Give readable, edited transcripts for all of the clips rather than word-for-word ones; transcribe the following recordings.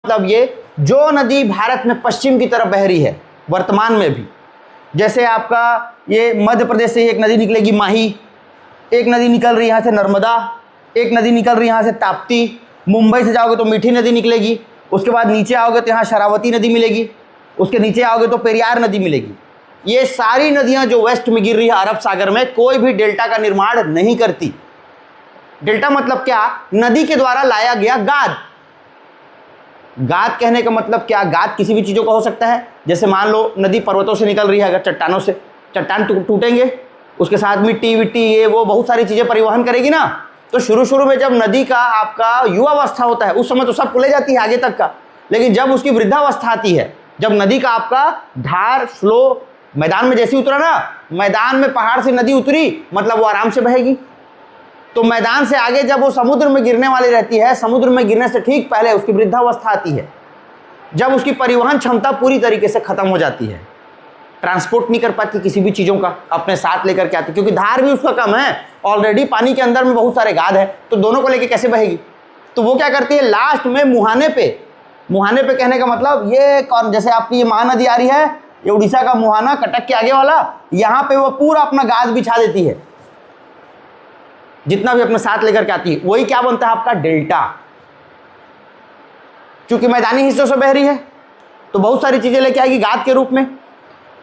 मतलब ये जो नदी भारत में पश्चिम की तरफ बह रही है वर्तमान में भी, जैसे आपका ये मध्य प्रदेश से एक नदी निकलेगी माही, एक नदी निकल रही है यहाँ से नर्मदा, एक नदी निकल रही है यहाँ से ताप्ती, मुंबई से जाओगे तो मीठी नदी निकलेगी, उसके बाद नीचे आओगे तो यहाँ शरावती नदी मिलेगी, उसके नीचे आओगे तो पेरियार नदी मिलेगी। ये सारी नदियाँ जो वेस्ट में गिर रही है अरब सागर में, कोई भी डेल्टा का निर्माण नहीं करती। डेल्टा मतलब क्या? नदी के द्वारा लाया गया गाद। गाद कहने का मतलब क्या? गाद किसी भी चीज़ों का हो सकता है। जैसे मान लो नदी पर्वतों से निकल रही है, अगर चट्टानों से, चट्टान टूटेंगे, उसके साथ मिट्टी विट्टी ये वो बहुत सारी चीज़ें परिवहन करेगी ना। तो शुरू में जब नदी का आपका युवावस्था होता है उस समय तो सब ले जाती है आगे तक का, लेकिन जब उसकी वृद्धावस्था आती है, जब नदी का आपका धार फ्लो मैदान में जैसे उतरा ना, मैदान में पहाड़ से नदी उतरी मतलब वो आराम से बहेगी। तो मैदान से आगे जब वो समुद्र में गिरने वाली रहती है, समुद्र में गिरने से ठीक पहले उसकी वृद्धावस्था आती है, जब उसकी परिवहन क्षमता पूरी तरीके से खत्म हो जाती है, ट्रांसपोर्ट नहीं कर पाती किसी भी चीज़ों का अपने साथ लेकर के आती, क्योंकि धार भी उसका कम है, ऑलरेडी पानी के अंदर में बहुत सारे गाद है, तो दोनों को लेके कैसे बहेगी। तो वो क्या करती है, लास्ट में मुहाने पे कहने का मतलब ये कौन, जैसे आपकी ये महानदी आ रही है, ये उड़ीसा का मुहाना कटक के आगे वाला, यहाँ पे वो पूरा अपना गाद बिछा देती है, जितना भी अपने साथ लेकर के आती है। वही क्या बनता है आपका डेल्टा। क्योंकि मैदानी हिस्सों से बह रही है तो बहुत सारी चीजें लेके आएगी गाद के रूप में,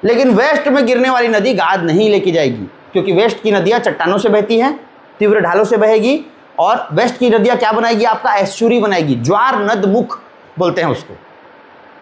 लेकिन वेस्ट में गिरने वाली नदी गाद नहीं लेके जाएगी, क्योंकि वेस्ट की नदियां चट्टानों से बहती हैं, तीव्र ढालों से बहेगी, और वेस्ट की नदियां क्या बनाएगी आपका एस्चुरी बनाएगी, ज्वार नद मुख बोलते हैं उसको।